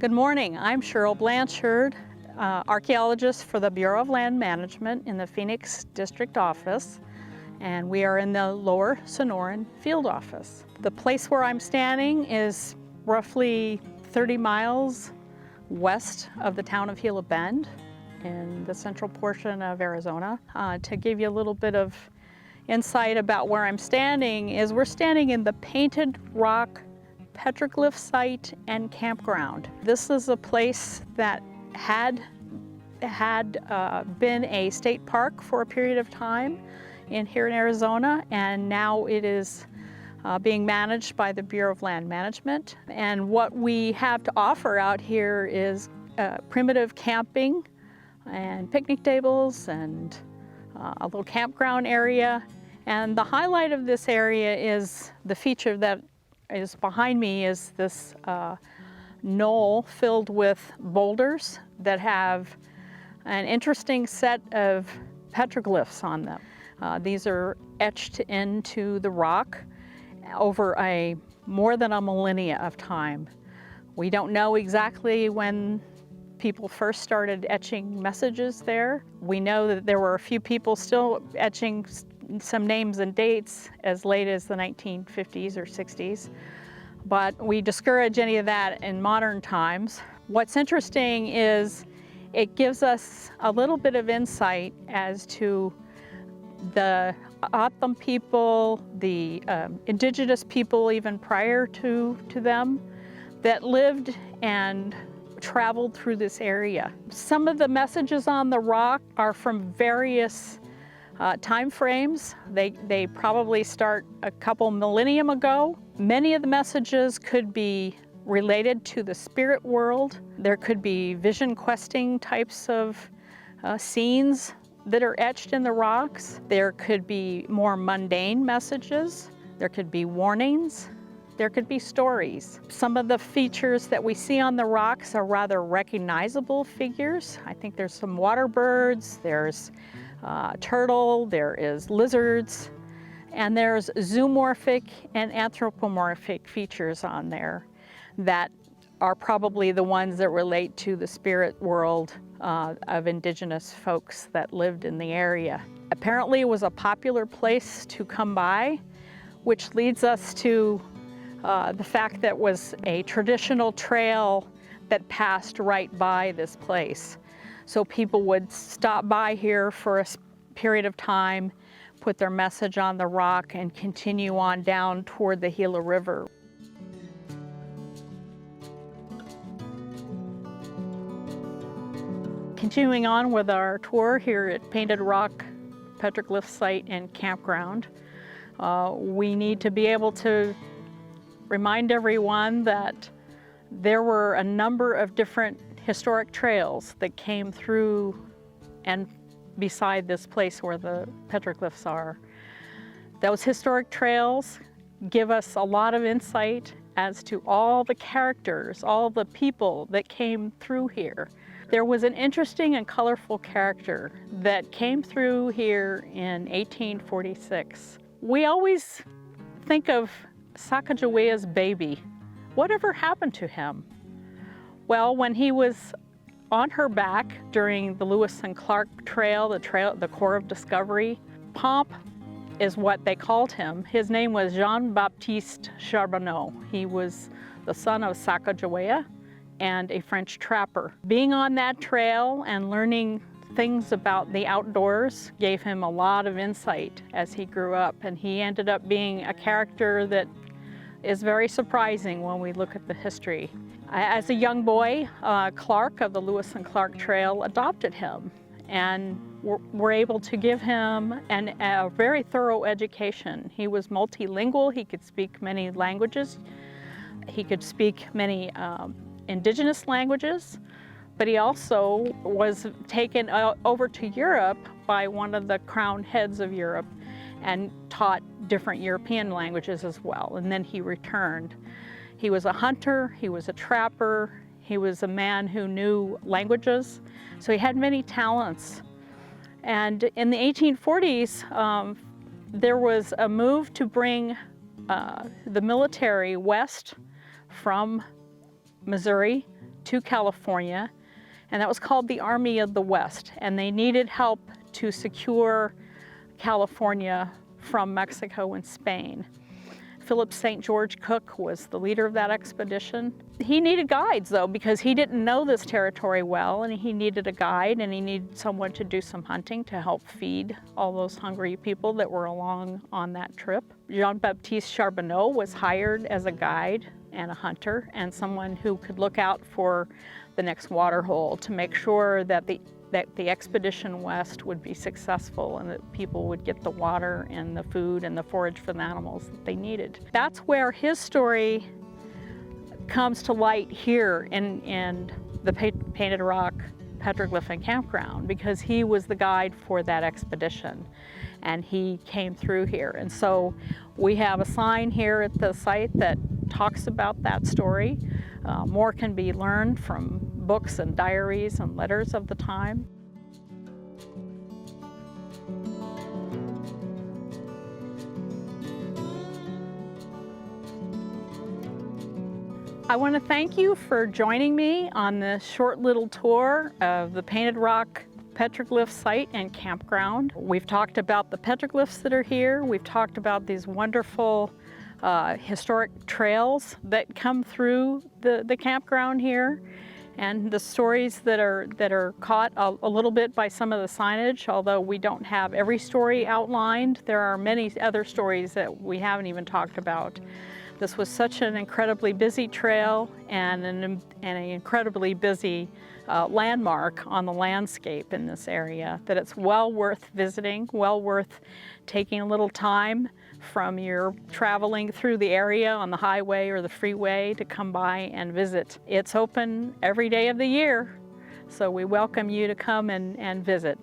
Good morning, I'm Cheryl Blanchard, archaeologist for the Bureau of Land Management in the Phoenix District Office, and we are in the Lower Sonoran Field Office. The place where I'm standing is roughly 30 miles west of the town of Gila Bend in the central portion of Arizona. To give you a little bit of insight about where I'm standing is we're standing in the Painted Rock petroglyph site and campground. This is a place that had been a state park for a period of time here in Arizona, and now it is being managed by the Bureau of Land Management. And what we have to offer out here is primitive camping and picnic tables and a little campground area. And the highlight of this area is the feature that is behind me is this knoll filled with boulders that have an interesting set of petroglyphs on them. These are etched into the rock over more than a millennia of time. We don't know exactly when people first started etching messages there. We know that there were a few people still etching some names and dates as late as the 1950s or 60s, but we discourage any of that in modern times. What's interesting is it gives us a little bit of insight as to the O'odham people, the indigenous people even prior to them that lived and traveled through this area. Some of the messages on the rock are from various time frames. They probably start a couple millennium ago. Many of the messages could be related to the spirit world. There could be vision questing types of scenes that are etched in the rocks. There could be more mundane messages. There could be warnings. There could be stories. Some of the features that we see on the rocks are rather recognizable figures. I think there's some water birds, there's turtle, there is lizards, and there's zoomorphic and anthropomorphic features on there that are probably the ones that relate to the spirit world of indigenous folks that lived in the area. Apparently it was a popular place to come by, which leads us to the fact that it was a traditional trail that passed right by this place. So people would stop by here for a period of time, put their message on the rock, and continue on down toward the Gila River. Continuing on with our tour here at Painted Rock Petroglyph Site and Campground, we need to be able to remind everyone that there were a number of different historic trails that came through and beside this place where the petroglyphs are. Those historic trails give us a lot of insight as to all the characters, all the people that came through here. There was an interesting and colorful character that came through here in 1846. We always think of Sacagawea's baby. Whatever happened to him? Well, when he was on her back during the Lewis and Clark Trail, the Corps of Discovery, Pomp is what they called him. His name was Jean-Baptiste Charbonneau. He was the son of Sacagawea and a French trapper. Being on that trail and learning things about the outdoors gave him a lot of insight as he grew up, and he ended up being a character that is very surprising when we look at the history. As a young boy, Clark of the Lewis and Clark Trail adopted him and were able to give him a very thorough education. He was multilingual. He could speak many languages. He could speak many indigenous languages, but he also was taken over to Europe by one of the crown heads of Europe and taught different European languages as well, and then he returned. He was a hunter, he was a trapper, he was a man who knew languages, so he had many talents. And in the 1840s, there was a move to bring the military west from Missouri to California, and that was called the Army of the West, and they needed help to secure California from Mexico and Spain. Philip St. George Cook was the leader of that expedition. He needed guides though, because he didn't know this territory well, and he needed a guide, and he needed someone to do some hunting to help feed all those hungry people that were along on that trip. Jean-Baptiste Charbonneau was hired as a guide and a hunter, and someone who could look out for the next water hole to make sure that the expedition west would be successful and that people would get the water and the food and the forage for the animals that they needed. That's where his story comes to light here in the Painted Rock Petroglyph and Campground, because he was the guide for that expedition and he came through here. And so we have a sign here at the site that talks about that story. More can be learned from books and diaries and letters of the time. I want to thank you for joining me on this short little tour of the Painted Rock Petroglyph site and campground. We've talked about the petroglyphs that are here. We've talked about these wonderful historic trails that come through the campground here, and the stories that are caught a little bit by some of the signage. Although we don't have every story outlined, there are many other stories that we haven't even talked about. This was such an incredibly busy trail and an incredibly busy landmark on the landscape in this area that it's well worth visiting, well worth taking a little time from your traveling through the area on the highway or the freeway to come by and visit. It's open every day of the year, so we welcome you to come and visit.